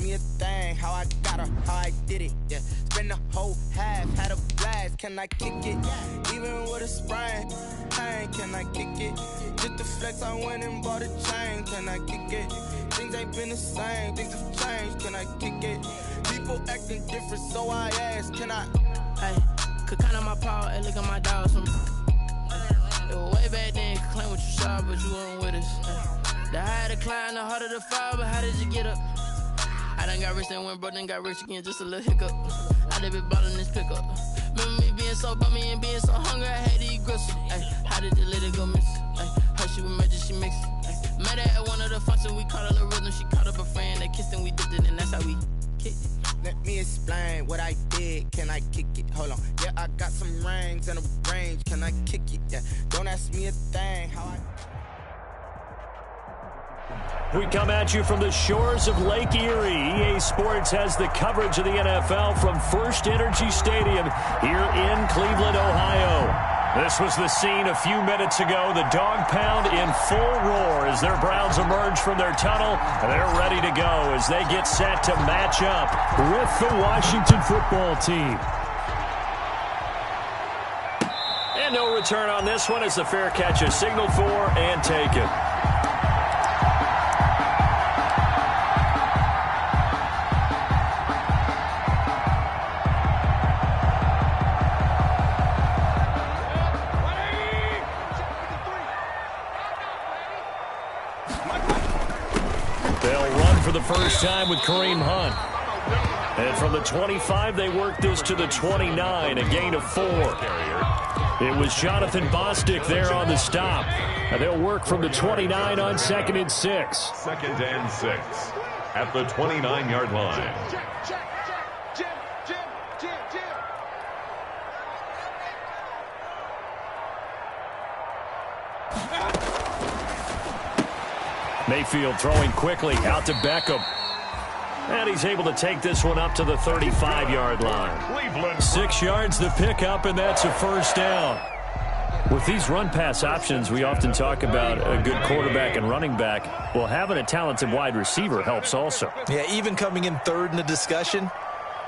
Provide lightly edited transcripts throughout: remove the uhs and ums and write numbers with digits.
me a thing, how I got her, how I did it, yeah. Spend the whole half, had a blast, can I kick it? Even with a sprain, pain, can I kick it? Just to flex, I went and bought a chain, can I kick it? Things ain't been the same, things have changed, can I kick it? People acting different, so I ask, can I? Hey, could count on my power, hey, look at my dogs. It was way back then, could claim what you saw, but you weren't with us. The higher the climb, the harder the fall, but how did you get up? I done got rich, then went broke, then got rich again, just a little hiccup. I done been ballin' this pickup. Remember me being so bummy and being so hungry, I had to eat gristle. Ay, how did the lady go miss? Ay, her she was magic, she mixed. Ay, met her at one of the functions, we caught a little rhythm, she caught up a friend, they kissed and we dipped it, and that's how we kicked it. Let me explain what I did, can I kick it? Hold on, yeah, I got some rings and a range, can I kick it? Yeah, don't ask me a thing, how I... We come at you from the shores of Lake Erie. EA Sports has the coverage of the NFL from First Energy Stadium here in Cleveland, Ohio. This was the scene a few minutes ago. The dog pound in full roar as their Browns emerge from their tunnel. They're ready to go as they get set to match up with the Washington football team. And no return on this one as the fair catch is signaled for and taken. For the first time with Kareem Hunt. And from the 25, they worked this to the 29, a gain of 4. It was Jonathan Bostic there on the stop. And they'll work from the 29 on 2nd and 6. 2nd and 6 at the 29-yard line. Mayfield throwing quickly out to Beckham. And he's able to take this one up to the 35-yard line. 6 yards the pickup, and that's a first down. With these run-pass options, we often talk about a good quarterback and running back. Well, having a talented wide receiver helps also. Yeah, even coming in third in the discussion,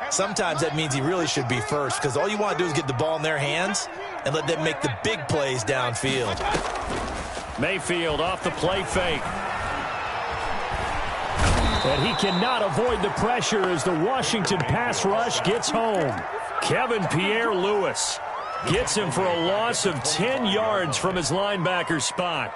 sometimes that means he really should be first because all you want to do is get the ball in their hands and let them make the big plays downfield. Mayfield off the play fake. And he cannot avoid the pressure as the Washington pass rush gets home. Kevin Pierre-Louis gets him for a loss of 10 yards from his linebacker spot.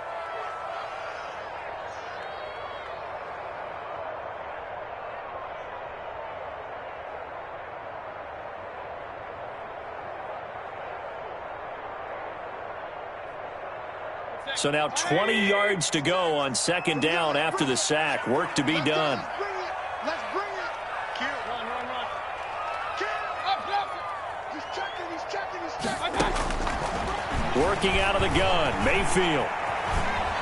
So now 20 yards to go on 2nd down after the sack. Work to be done. Let's bring it. Q, run. Q, up. He's checking. Working out of the gun. Mayfield.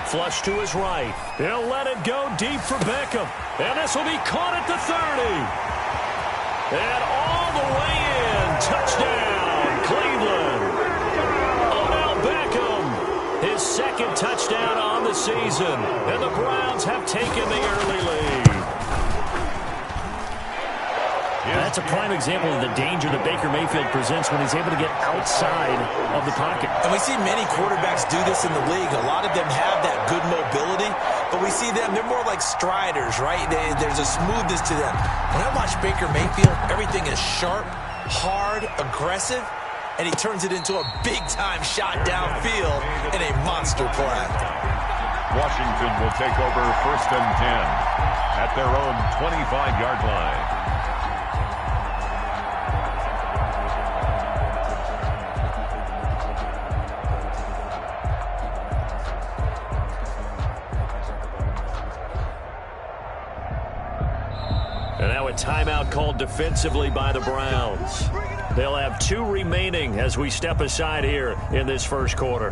Flush to his right. He'll let it go deep for Beckham. And this will be caught at the 30. And all the way in. Touchdown, Cleveland. His 2nd touchdown on the season, and the Browns have taken the early lead. That's a prime example of the danger that Baker Mayfield presents when he's able to get outside of the pocket. And we see many quarterbacks do this in the league. A lot of them have that good mobility, but we see them, they're more like striders, right? There's a smoothness to them. When I watch Baker Mayfield, everything is sharp, hard, aggressive, and he turns it into a big-time shot downfield in a monster play. Washington will take over 1st and 10 at their own 25-yard line. And now a timeout called defensively by the Browns. They'll have 2 remaining as we step aside here in this first quarter.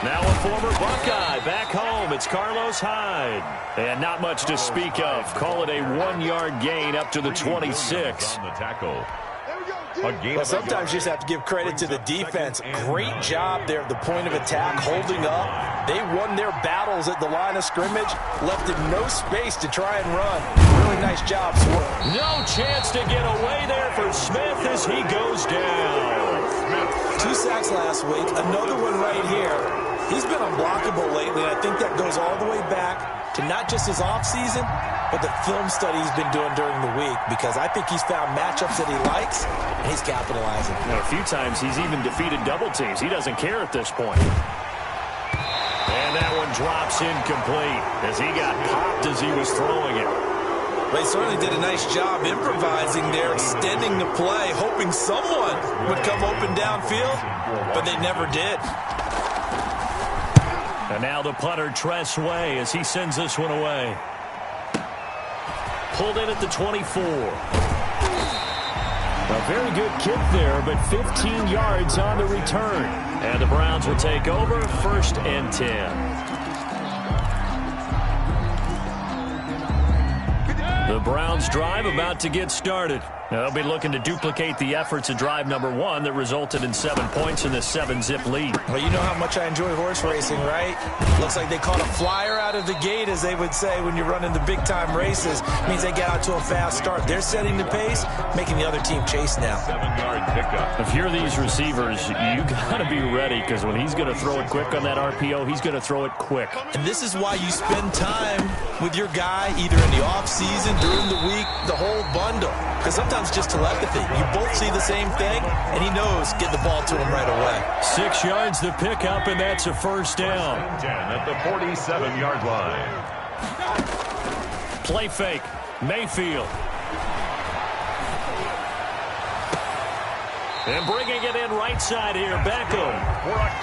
Now a former Buckeye. Back home, it's Carlos Hyde. And not much to speak of. Call it a 1-yard gain up to the 26. On the tackle. Well, sometimes you just have to give credit to the defense. Great job there at the point of attack, holding up. They won their battles at the line of scrimmage, left him no space to try and run. Really nice job. No chance to get away there for Smith as he goes down. 2 sacks last week, another one right here. He's been unblockable lately, and I think that goes all the way back to not just his offseason, but the film study he's been doing during the week, because I think he's found matchups that he likes, and he's capitalizing. Now, a few times he's even defeated double teams. He doesn't care at this point. And that one drops incomplete as he got popped as he was throwing it. They certainly did a nice job improvising there, extending the play, hoping someone would come open downfield, but they never did. And now the punter, Tress Way, as he sends this one away. Pulled in at the 24. A very good kick there, but 15 yards on the return. And the Browns will take over, 1st and 10. The Browns drive about to get started. They'll be looking to duplicate the efforts of drive number 1 that resulted in 7 points in the 7-zip lead. Well, you know how much I enjoy horse racing, right? Looks like they caught a flyer out of the gate, as they would say when you're running the big-time races. It means they get out to a fast start. They're setting the pace, making the other team chase now. 7-yard pickup. If you're these receivers, you got to be ready, because when he's going to throw it quick on that RPO, he's going to throw it quick. And this is why you spend time with your guy, either in the offseason, during the week, the whole bundle. Because sometimes just telepathy. You both see the same thing, and he knows get the ball to him right away. 6 yards the pickup, and that's a 1st down. 10 at the 47-yard line. Play fake. Mayfield. And bringing it in right side here, Beckham.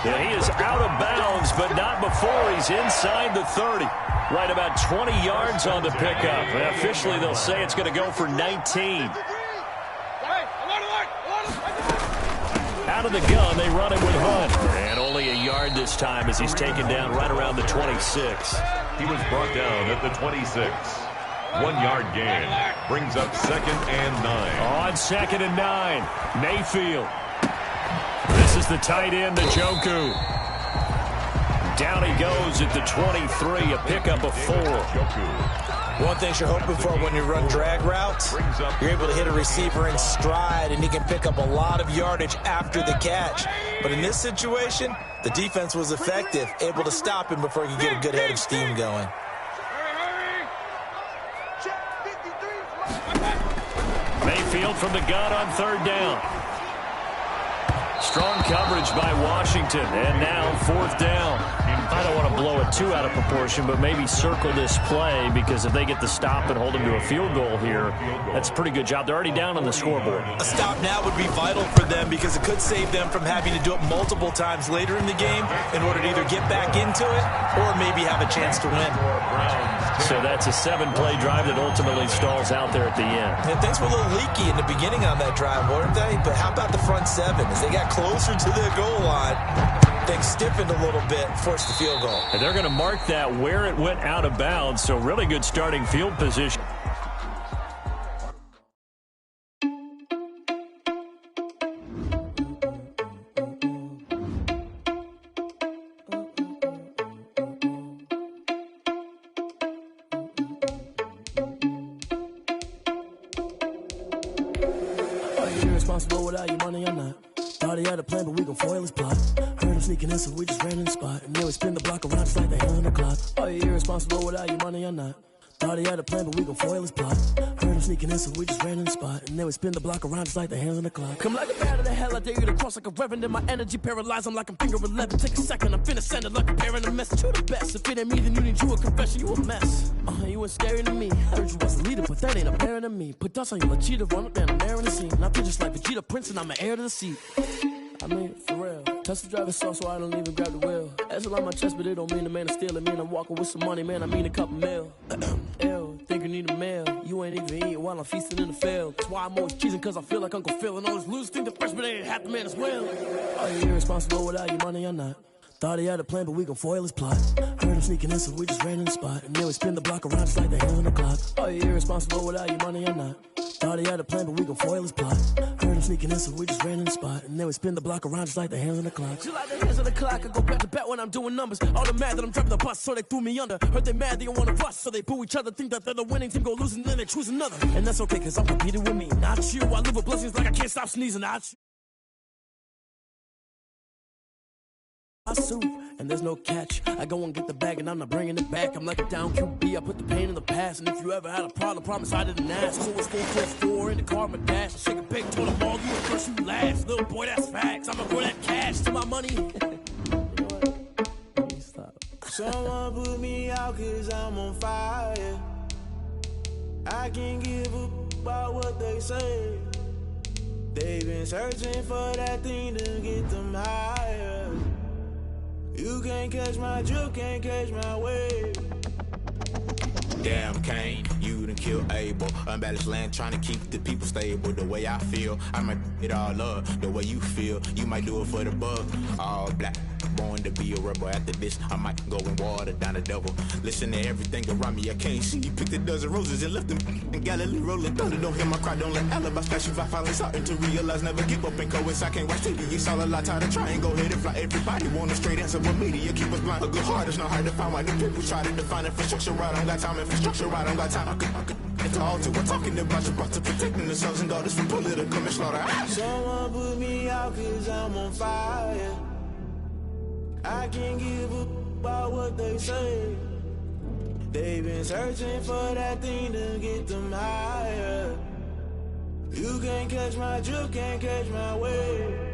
Yeah, he is out of bounds, but not before he's inside the 30. Right about 20 yards on the pickup. And officially, they'll say it's going to go for 19. Out of the gun, they run it with Hunt. And only a yard this time as he's taken down right around the 26. He was brought down at the 26. 1-yard gain. Brings up 2nd and 9. On 2nd and 9. Mayfield. This is the tight end, Njoku. Down he goes at the 23, a pickup of 4. One thing you're hoping for when you run drag routes, you're able to hit a receiver in stride, and he can pick up a lot of yardage after the catch. But in this situation, the defense was effective, able to stop him before he could get a good head of steam going. Mayfield from the gun on 3rd down. Strong coverage by Washington, and now 4th down. I don't want to blow it too out of proportion, but maybe circle this play, because if they get the stop and hold him to a field goal here, that's a pretty good job. They're already down on the scoreboard. A stop now would be vital for them, because it could save them from having to do it multiple times later in the game in order to either get back into it or maybe have a chance to win. So that's a 7-play drive that ultimately stalls out there at the end. And things were a little leaky in the beginning on that drive, weren't they? But how about the front 7? As they got closer to the goal line, things stiffened a little bit, forced the field goal. And they're going to mark that where it went out of bounds, so really good starting field position. Irresponsible without your money or not. Thought he had a plan, but we gon' foil his plot. Heard him sneaking in, so we just ran in the spot. And then we spin the block around just like the hell on the clock. Are you irresponsible without your money or not? Thought he had a plan, but we gon' foil his plot. Heard him sneaking in, so we just ran in the spot. And then we spin the block around just like the hands on the clock. Come like a bat of the hell, I dare you to cross like a reverend. And my energy paralyzed, I'm like I'm finger 11. Take a second, I'm finna send it like a parent a message. You the best, if it ain't me, then you need you a confession. You a mess, you ain't scary to me. Heard you was a leader, but that ain't apparent to me. Put dust on you like cheetah, run up down the air in the scene. And I feel just like Vegeta Prince, and I'm an heir to the seat. I mean, for real. Touch the driver's soft, so I don't even grab the wheel. That's on my chest, but it don't mean the man is stealing. Mean I'm walking with some money, man, I mean a couple mil. Ew, think you need a meal. You ain't even eating while I'm feasting in the field. That's why I'm always cheesing, cause I feel like Uncle Phil. And all this losers think the freshman ain't half the man as well. Are you irresponsible without your money or not? Thought he had a plan, but we gon' foil his plot. Heard him sneaking in, so we just ran in the spot. And then we spin the block around just like the hands on the clock. Are you irresponsible without your money or not? Thought he had a plan, but we gon' foil his plot. Heard him sneaking in, so we just ran in the spot. And then we spin the block around just like the hands on the clock. Just like the hands on the clock, I go back to back when I'm doing numbers. All the mad that I'm dropping the bus, so they threw me under. Heard they mad, they don't wanna bust, so they boo each other. Think that they're the winning team, go losing, then they choose another. And that's okay, cause I'm competing with me, not you. I live with blessings like I can't stop sneezing, I soup, and there's no catch. I go and get the bag and I'm not bringing it back. I'm like a down QB, I put the pain in the past. And if you ever had a problem, promise I didn't ask. So it's 4-4-4 in the car, my dash. Shake a big, told them all, you first, you last. Little boy, that's facts. I'ma throw that cash to my money. Stop. Someone put me out cause I'm on fire. I can't give a about what they say. They've been searching for that thing to get them higher. You can't catch my drift, can't catch my wave. Damn Kane, you done killed Abel. Unbalanced land, trying to keep the people stable. The way I feel, I might it all up. The way you feel, you might do it for the bug. All black, born to be a rebel. After this, I might go and water down the devil. Listen to everything around me, I can't see. You picked a dozen roses and left them in Galilee rolling thunder. Don't hear my cry, don't let alibis flash you. I finally starting to realize, never give up and coincide. I can't watch TV, it's all a lot, tired of trying. Go ahead and fly. Everybody want a straight answer, but media keep us blind. A good heart is not hard to find. Why the people try to define infrastructure right? I don't got time, infrastructure right? I don't got time. I could it's all to we're talking about your brother protecting the sons and daughters from political manslaughter. Someone put me out cause I'm on fire. I can't give a about what they say. They've been searching for that thing to get them higher. You can't catch my drift, can't catch my wave.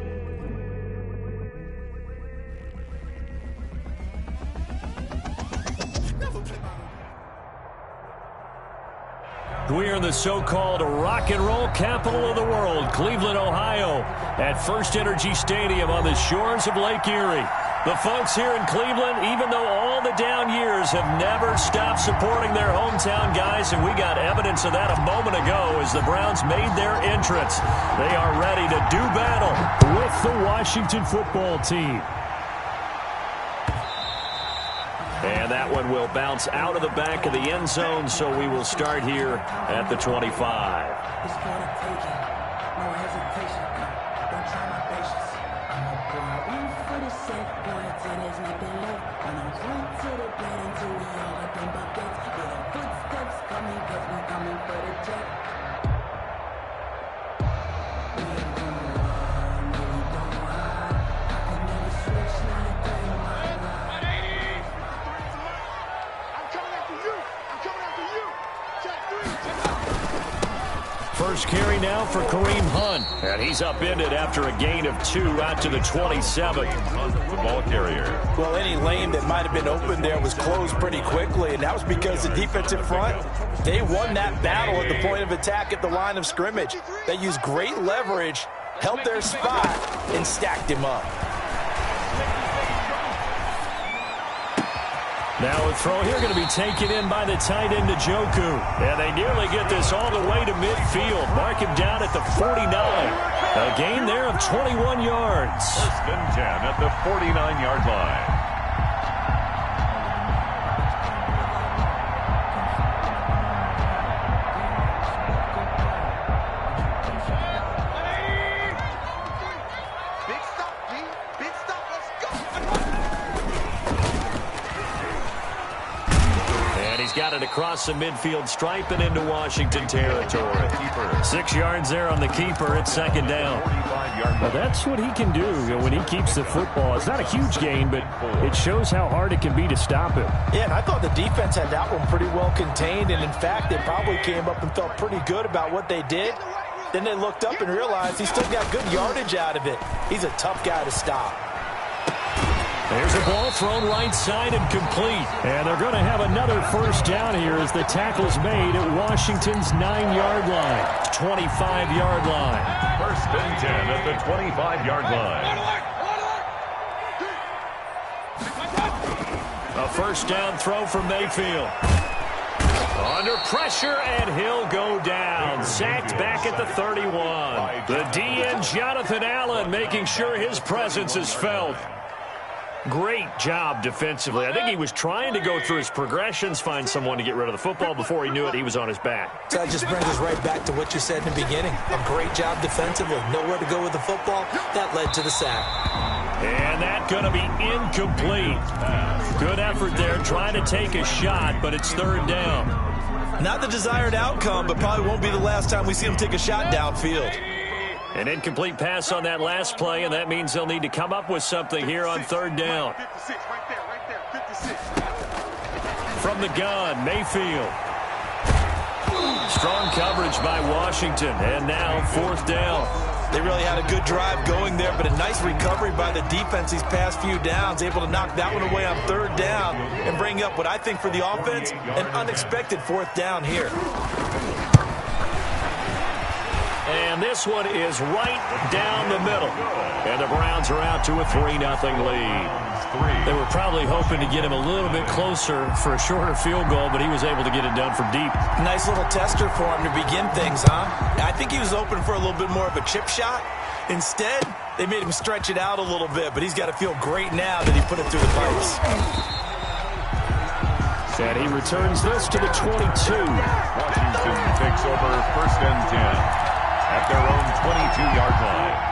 We're in the so-called rock and roll capital of the world, Cleveland, Ohio, at First Energy Stadium on the shores of Lake Erie. The folks here in Cleveland, even though all the down years, have never stopped supporting their hometown guys, and we got evidence of that a moment ago as the Browns made their entrance. They are ready to do battle with the Washington football team. And that one will bounce out of the back of the end zone, so we will start here at the 25. First carry now for Kareem Hunt. And he's upended after a gain of 2 out to the 27. The ball carrier. Well, any lane that might have been open there was closed pretty quickly, and that was because the defensive front, they won that battle at the point of attack at the line of scrimmage. They used great leverage, held their spot, and stacked him up. Now a throw here going to be taken in by the tight end, Njoku. And they nearly get this all the way to midfield. Mark him down at the 49. A gain there of 21 yards. First and 10 at the 49-yard line. Got it across the midfield stripe and into Washington territory. 6 yards there on the keeper. It's second down. Well, that's what he can do when he keeps the football. It's not a huge gain, but it shows how hard it can be to stop him. Yeah, and I thought the defense had that one pretty well contained, and in fact, they probably came up and felt pretty good about what they did. Then they looked up and realized he still got good yardage out of it. He's a tough guy to stop. There's a ball thrown right side and complete. And they're going to have another first down here as the tackle's made at Washington's 9-yard line. 25-yard line. First and 10 at the 25-yard line. A first down throw from Mayfield. Under pressure, and he'll go down. Sacked back at the 31. The DN, Jonathan Allen, making sure his presence is felt. Great job defensively. I think he was trying to go through his progressions, find someone to get rid of the football. Before he knew it, he was on his back. So that just brings us right back to what you said in the beginning. A great job defensively. Nowhere to go with the football. That led to the sack. And that's going to be incomplete. Good effort there, trying to take a shot, but it's third down. Not the desired outcome, but probably won't be the last time we see him take a shot downfield. An incomplete pass on that last play, and that means they'll need to come up with something here on third down. 56, right there, 56. From the gun, Mayfield. Strong coverage by Washington, and now fourth down. They really had a good drive going there, but a nice recovery by the defense these past few downs, able to knock that one away on third down and bring up what I think for the offense, an unexpected fourth down here. And this one is right down the middle. And the Browns are out to a 3-0 lead. They were probably hoping to get him a little bit closer for a shorter field goal, but he was able to get it done from deep. Nice little tester for him to begin things, huh? I think he was open for a little bit more of a chip shot. Instead, they made him stretch it out a little bit, but he's got to feel great now that he put it through the pipes. And he returns this to the 22. Washington takes over first and 10. At their own 22-yard line.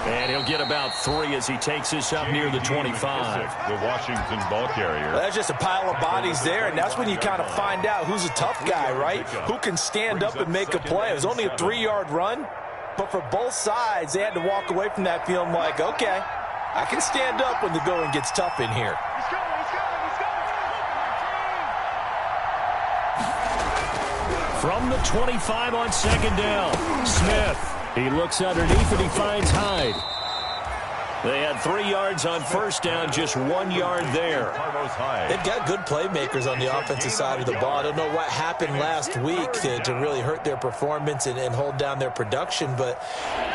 And he'll get about 3 as he takes this up near the 25. The Washington ball carrier. Well, that's just a pile of bodies there, and that's when you kind of find out who's a tough guy, right? Who can stand up and make a play. It was only a 3-yard run, but for both sides, they had to walk away from that feeling like, okay, I can stand up when the going gets tough in here. From the 25 on second down, Smith. He looks underneath and he finds Hyde. They had 3 yards on first down, just 1 yard there. They've got good playmakers on the offensive side of the ball. I don't know what happened last week to really hurt their performance and hold down their production, but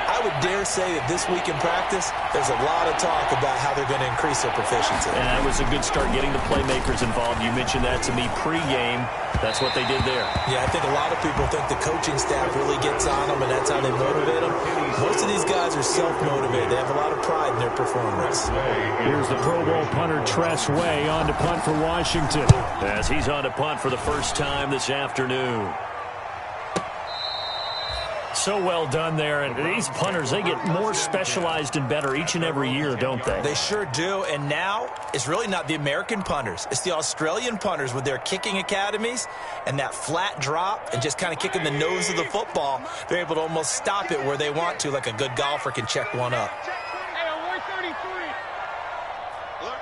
I would dare say that this week in practice, there's a lot of talk about how they're going to increase their proficiency. And that was a good start getting the playmakers involved. You mentioned that to me pregame. That's what they did there. Yeah, I think a lot of people think the coaching staff really gets on them, and that's how they motivate them. Most of these guys are self-motivated. They have a lot of pride in their performance. Here's the Pro Bowl punter, Tress Way, on to punt for Washington. As he's on to punt for the first time this afternoon. So well done there. And these punters, they get more specialized and better each and every year, don't they? They sure do. And now it's really not the American punters. It's the Australian punters with their kicking academies and that flat drop and just kind of kicking the nose of the football. They're able to almost stop it where they want to, like a good golfer can check one up. Hey, alert 33. Alert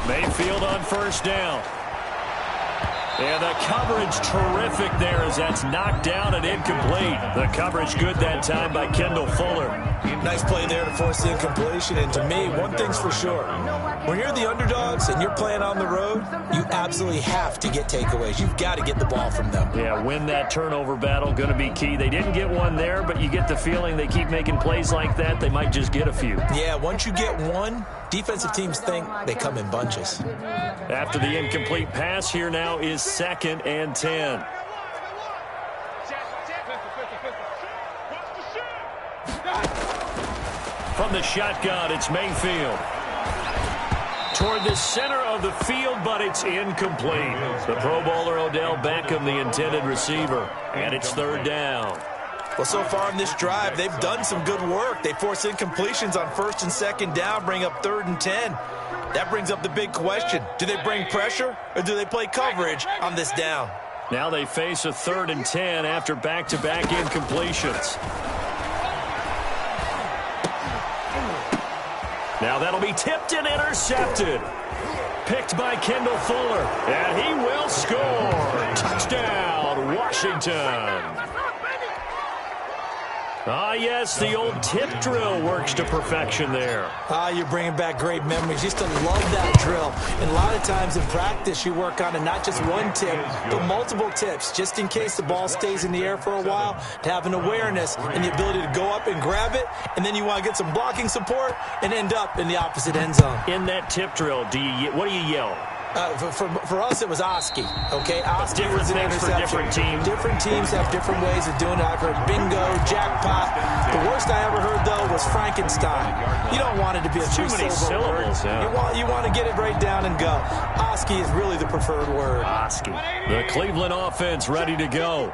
3. Mayfield on first down. And the coverage terrific there as that's knocked down and incomplete. The coverage good that time by Kendall Fuller. Nice play there to force the incompletion. And to me, one thing's for sure. When you're the underdogs and you're playing on the road, you absolutely have to get takeaways. You've got to get the ball from them. Yeah, win that turnover battle, going to be key. They didn't get one there, but you get the feeling they keep making plays like that, they might just get a few. Yeah, once you get one, defensive teams think they come in bunches. After the incomplete pass, here now is second and 10. From the shotgun, it's Mayfield. Toward the center of the field, but it's incomplete. The Pro Bowler Odell Beckham, the intended receiver, and it's third down. Well, so far in this drive, they've done some good work. They force incompletions on first and second down, bring up third and 10. That brings up the big question. Do they bring pressure or do they play coverage on this down? Now they face a third and 10 after back-to-back incompletions. Now that'll be tipped and intercepted. Picked by Kendall Fuller. And he will score. Touchdown, Washington. Ah, yes, the old tip drill works to perfection there. You're bringing back great memories. Used to love that drill. And a lot of times in practice, you work on it, not just one tip, but multiple tips, just in case the ball stays in the air for a while, to have an awareness and the ability to go up and grab it, and then you want to get some blocking support and end up in the opposite end zone. In that tip drill, what do you yell? For us, it was Oski. Okay, Oski different was an things interception. for different teams. Different teams have different ways of doing it. I've heard bingo, jackpot. The worst I ever heard, though, was Frankenstein. You don't want it to be a too many syllables. Yeah. You want to get it right down and go. Oski is really the preferred word. Oski. The Cleveland offense ready to go.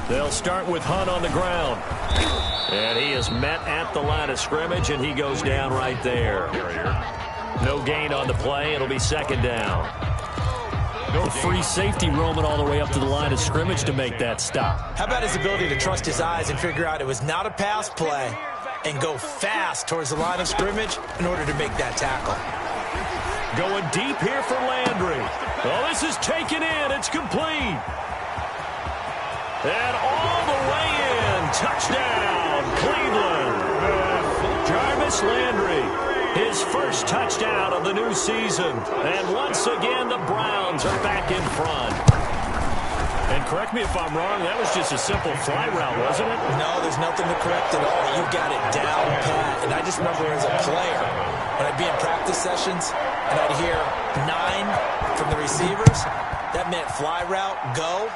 They'll start with Hunt on the ground. And he is met at the line of scrimmage, and he goes down right there. No gain on the play. It'll be second down. A free safety roaming all the way up to the line of scrimmage to make that stop. How about his ability to trust his eyes and figure out it was not a pass play and go fast towards the line of scrimmage in order to make that tackle? Going deep here for Landry. Oh, this is taken in. It's complete. And all the way in. Touchdown, Cleveland. Jarvis Landry, his first touchdown of the new season. And once again, the Browns are back in front. And correct me if I'm wrong, that was just a simple fly route, wasn't it? No, there's nothing to correct at all. You got it down pat. And I just remember as a player, when I'd be in practice sessions, and I'd hear 9 from the receivers, that meant fly route, go.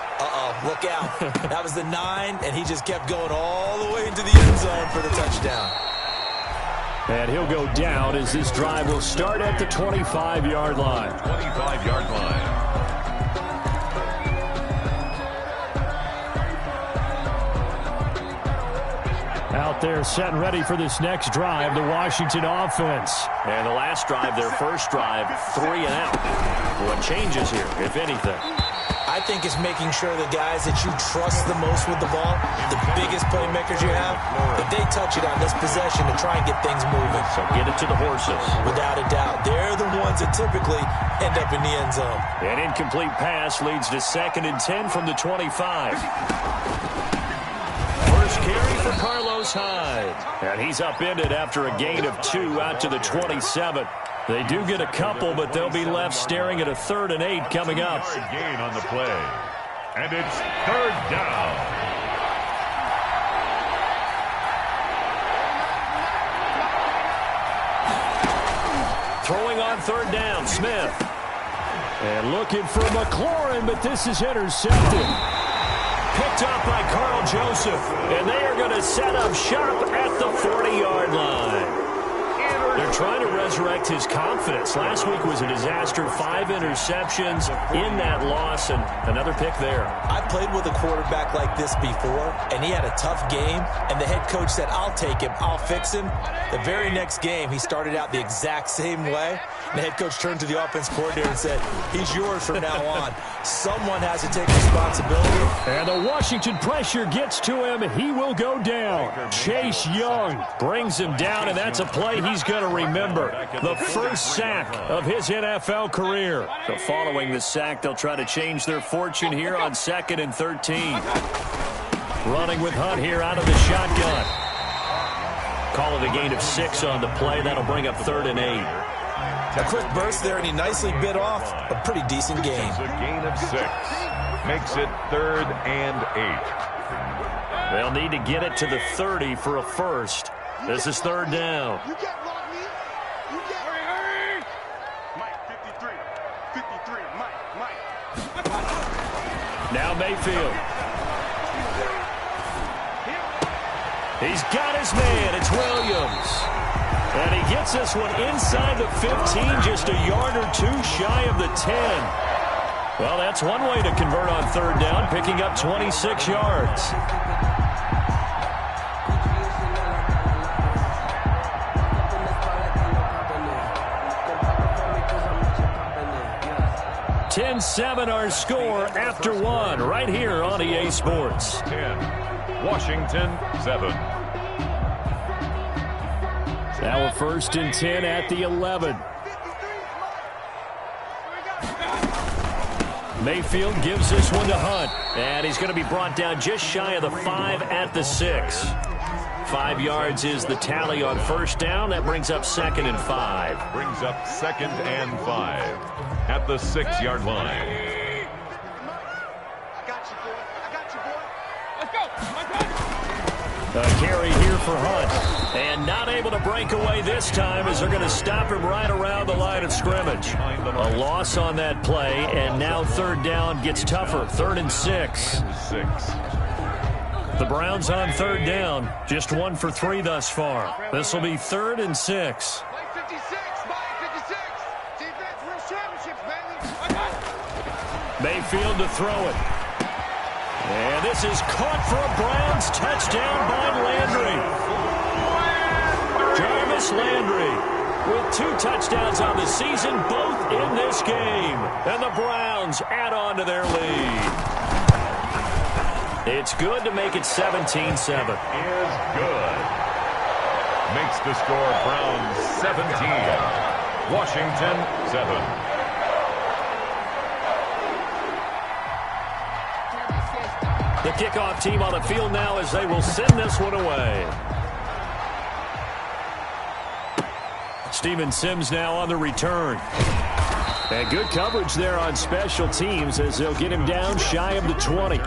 Look out. That was the 9, and he just kept going all the way into the end zone for the touchdown. And he'll go down as this drive will start at the 25-yard line. 25-yard line. Out there set and ready for this next drive, the Washington offense. And the last drive, their first drive, 3 and out. What changes here, if anything? I think it's making sure the guys that you trust the most with the ball, the biggest playmakers you have, that they touch it on this possession to try and get things moving. So get it to the horses. Without a doubt. They're the ones that typically end up in the end zone. An incomplete pass leads to 2nd and 10 from the 25. First carry for Carlos Hyde. And he's upended after a gain of 2 out to the 27. They do get a couple, but they'll be left staring at a 3rd and 8 coming up. Gain on the play. And it's 3rd down. Throwing on 3rd down, Smith. And looking for McLaurin, but this is intercepted. Picked up by Carl Joseph. And they are going to set up shop at the 40-yard line. They're trying to resurrect his confidence. Last week was a disaster. 5 interceptions in that loss, and another pick there. I played with a quarterback like this before, and he had a tough game, and the head coach said, I'll take him, I'll fix him. The very next game, he started out the exact same way. And the head coach turned to the offense coordinator and said, he's yours from now on. Someone has to take responsibility. And the Washington pressure gets to him. He will go down. Chase Young brings him down, and that's a play he's going to remember. The first sack of his NFL career. So following the sack, they'll try to change their fortune here on 2nd and 13. Running with Hunt here out of the shotgun. Call it a gain of 6 on the play. That'll bring up 3rd and 8. A quick burst there, and he nicely bit off a pretty decent gain. It's a gain of 6. Makes it 3rd and 8. They'll need to get it to the 30 for a first. This is 3rd down. You get block me. You get hurry. Mike, 53, Mike. Now Mayfield. He's got his man. It's Williams. And he gets this one inside the 15, just a yard or 2 shy of the 10. Well, that's one way to convert on 3rd down, picking up 26 yards. (10-7) our score after 1 right here on EA Sports. 10. Washington 7. Now a 1st and 10 at the 11. Mayfield gives this one to Hunt. And he's going to be brought down just shy of the 5 at the 6. 5 yards is the tally on first down. That brings up 2nd and 5. Brings up 2nd and 5 at the 6-yard line. A carry here for Hunt. And not able to break away this time as they're going to stop him right around the line of scrimmage. A loss on that play, and now 3rd down gets tougher. 3rd and 6. The Browns on 3rd down. Just 1 for 3 thus far. This will be 3rd and 6. Mayfield to throw it. And this is caught for a Browns touchdown by Landry. Jarvis Landry with 2 touchdowns on the season, both in this game. And the Browns add on to their lead. It's good to make it 17-7. Is good. Makes the score Browns 17. Washington 7. The kickoff team on the field now as they will send this one away. Steven Sims now on the return. And good coverage there on special teams as they'll get him down shy of the 20.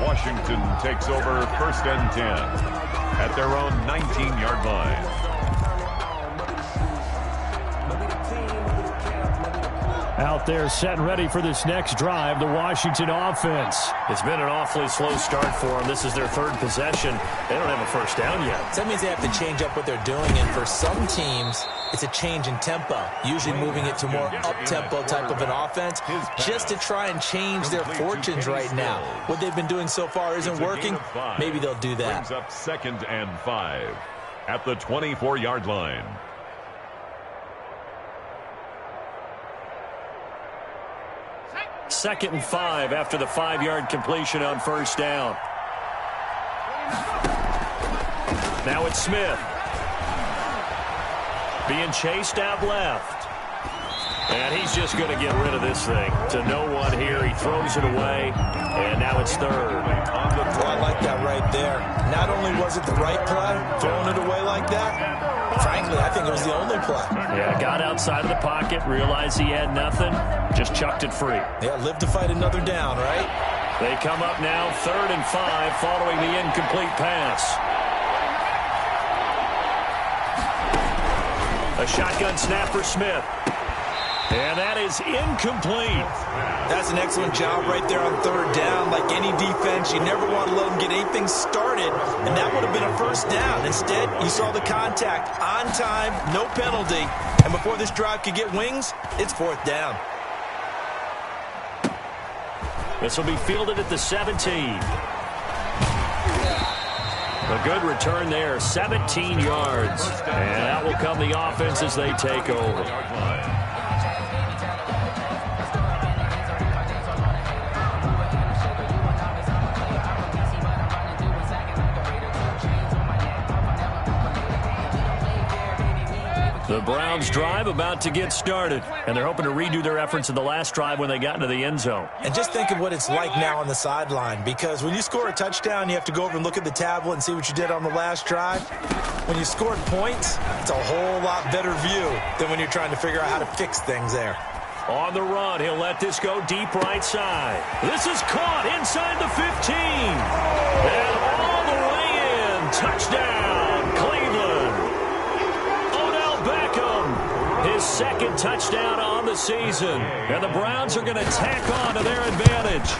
Washington takes over 1st and 10 at their own 19-yard line. Out there set and ready for this next drive, the Washington offense. It's been an awfully slow start for them. This is their 3rd possession. They don't have a first down yet. So that means they have to change up what they're doing, and for some teams, it's a change in tempo, usually moving it to more up-tempo type of an offense, just to try and change their fortunes right now. What they've been doing so far isn't working. Maybe they'll do that. Brings up 2nd and 5 at the 24-yard line. Second and 5 after the 5-yard completion on first down. Now it's Smith. Being chased out left. And he's just going to get rid of this thing. To no one here. He throws it away. And now it's 3rd. Well, I like that right there. Not only was it the right play, throwing it away like that, frankly, I think it was the only play. Yeah, got outside of the pocket, realized he had nothing, just chucked it free. Yeah, live to fight another down, right? They come up now 3rd and 5 following the incomplete pass. A shotgun snap for Smith. And that is incomplete. That's an excellent job right there on 3rd down. Like any defense, you never want to let them get anything started, and that would have been a first down. Instead, you saw the contact on time, no penalty, and before this drive could get wings, it's 4th down. This will be fielded at the 17. A good return there, 17 yards. And out will come the offense as they take over. The Browns drive about to get started, and they're hoping to redo their efforts in the last drive when they got into the end zone. And just think of what it's like now on the sideline, because when you score a touchdown, you have to go over and look at the tablet and see what you did on the last drive. When you scored points, it's a whole lot better view than when you're trying to figure out how to fix things there. On the run, he'll let this go deep right side. This is caught inside the 15. And all the way in. Touchdown, Cleveland. His 2nd touchdown on the season. And the Browns are going to tack on to their advantage.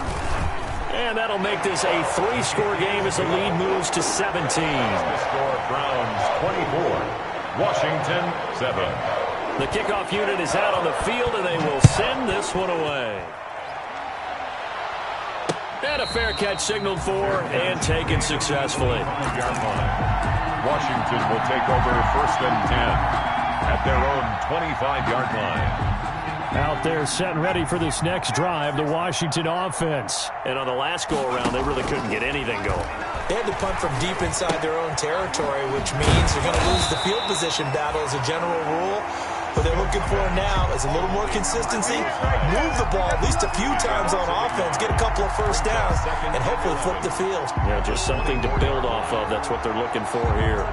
And that'll make this a 3-score game as the lead moves to 17. The score, Browns 24, Washington 7. The kickoff unit is out on the field, and they will send this one away. And a fair catch signaled for and taken successfully. Washington will take over 1st and 10. At their own 25-yard line. Out there set and ready for this next drive, the Washington offense. And on the last go-around, they really couldn't get anything going. They had to punt from deep inside their own territory, which means they're going to lose the field position battle as a general rule. But they look looking for now is a little more consistency, move the ball at least a few times on offense, get a couple of first downs, and hopefully flip the field. Yeah, just something to build off of. That's what they're looking for here.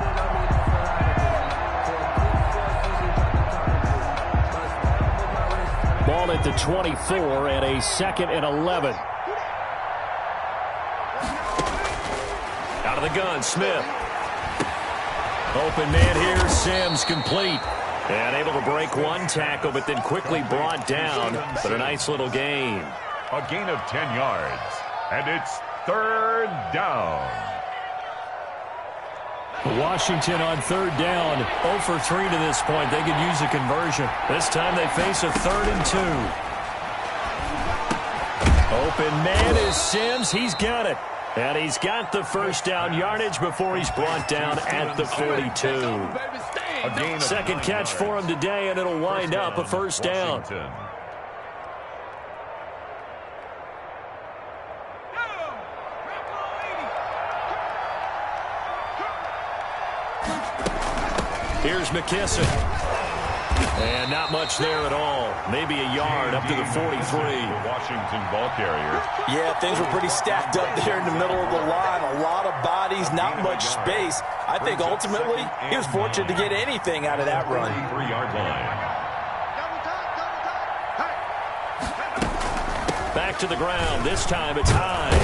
Ball at the 24 and a 2nd and 11. Out of the gun, Smith. Open man here, Sims complete. And able to break one tackle, but then quickly brought down. But a nice little gain. A gain of 10 yards. And it's 3rd down. Washington on 3rd down. 0 for 3 to this point. They could use a conversion. This time they face a 3rd and 2. Open man is Sims. He's got it. And he's got the first down yardage before he's brought down at the 42. Second catch for him today, and it'll wind up a first down. Here's McKissick. And not much there at all. Maybe a yard up to the 43. Washington ball carrier. Yeah, things were pretty stacked up there in the middle of the line. A lot of bodies, not much space. I think ultimately he was fortunate to get anything out of that run. 3-yard line. Back to the ground. This time it's high.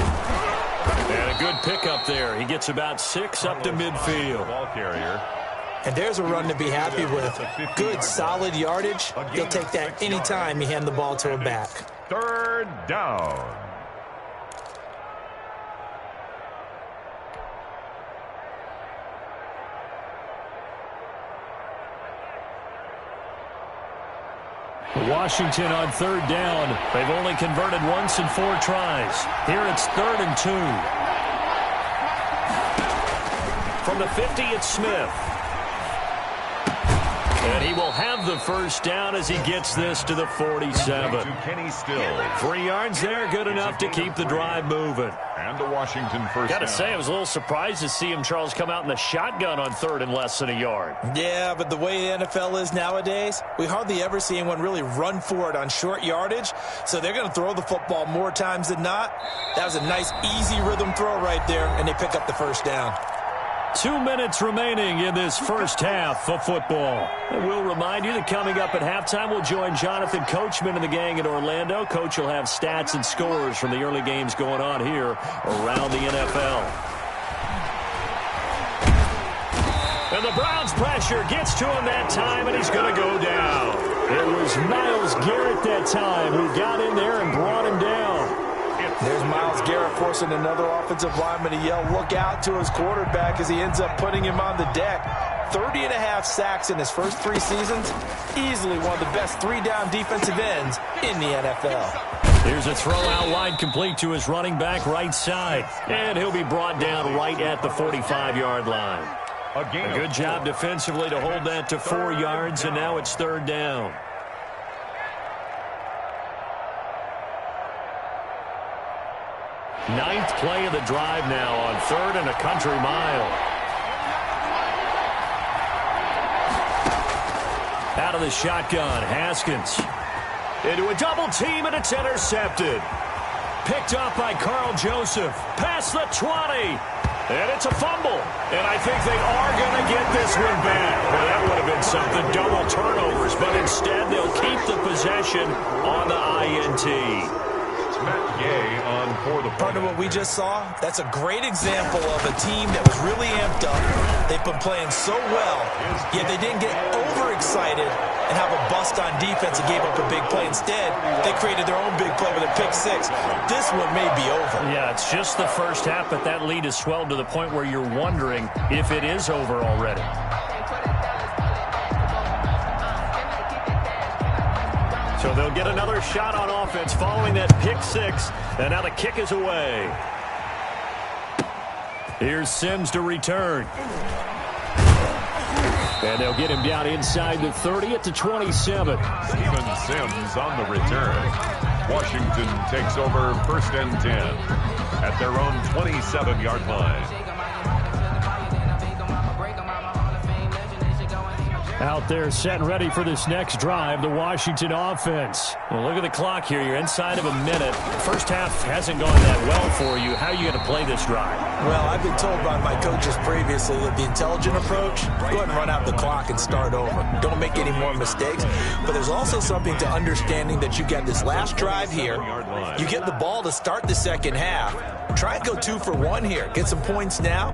And a good pickup there. He gets about 6 up to midfield. Ball carrier. And there's a run to be happy with. Good, solid yardage. He'll take that any time you hand the ball to a back. 3rd down. Washington on 3rd down. They've only converted once in 4 tries. Here it's 3rd and 2. From the 50, it's Smith. And he will have the first down as he gets this to the 47. 3 yards there, good enough to keep the drive moving. And the Washington first down. Got to say, I was a little surprised to see him, Charles, come out in the shotgun on 3rd and less than a yard. Yeah, but the way the NFL is nowadays, we hardly ever see anyone really run for it on short yardage. So they're going to throw the football more times than not. That was a nice, easy rhythm throw right there, and they pick up the first down. 2 minutes remaining in this first half of football. And we'll remind you that coming up at halftime, we'll join Jonathan Coachman and the gang in Orlando. Coach will have stats and scores from the early games going on here around the NFL. And the Browns' pressure gets to him that time, and he's going to go down. It was Myles Garrett that time who got in there and brought him down. There's Myles Garrett forcing another offensive lineman to yell, look out, to his quarterback as he ends up putting him on the deck. 30.5 sacks in his first 3 seasons. Easily one of the best 3-down defensive ends in the NFL. Here's a throw out wide complete to his running back right side. And he'll be brought down right at the 45-yard line. A good job defensively to hold that to 4 yards, and now it's 3rd down. Ninth play of the drive now on 3rd and a country mile. Out of the shotgun, Haskins. Into a double team, and it's intercepted. Picked up by Carl Joseph. Past the 20. And it's a fumble. And I think they are going to get this one back. Well, that would have been something. Double turnovers. But instead, they'll keep the possession on the INT. Matt Gay on for the Part of what we just saw, that's a great example of a team that was really amped up. They've been playing so well, yet they didn't get overexcited and have a bust on defense and gave up a big play. Instead, they created their own big play with a pick 6. This one may be over. Yeah, it's just the first half, but that lead has swelled to the point where you're wondering if it is over already. So they'll get another shot on offense following that pick 6. And now the kick is away. Here's Sims to return. And they'll get him down inside the 30 at the 27. Steven Sims on the return. Washington takes over 1st and 10 at their own 27-yard line. out there set and ready for this next drive, the Washington offense. Well, look at the clock here. You're inside of a minute. First half hasn't gone that well for you. How are you going to play this drive? Well, I've been told by my coaches previously that the intelligent approach, go ahead and run out the clock and start over. Don't make any more mistakes. But there's also something to understanding that you get this last drive here. You get the ball to start the second half. Try and go 2 for 1 here. Get some points now.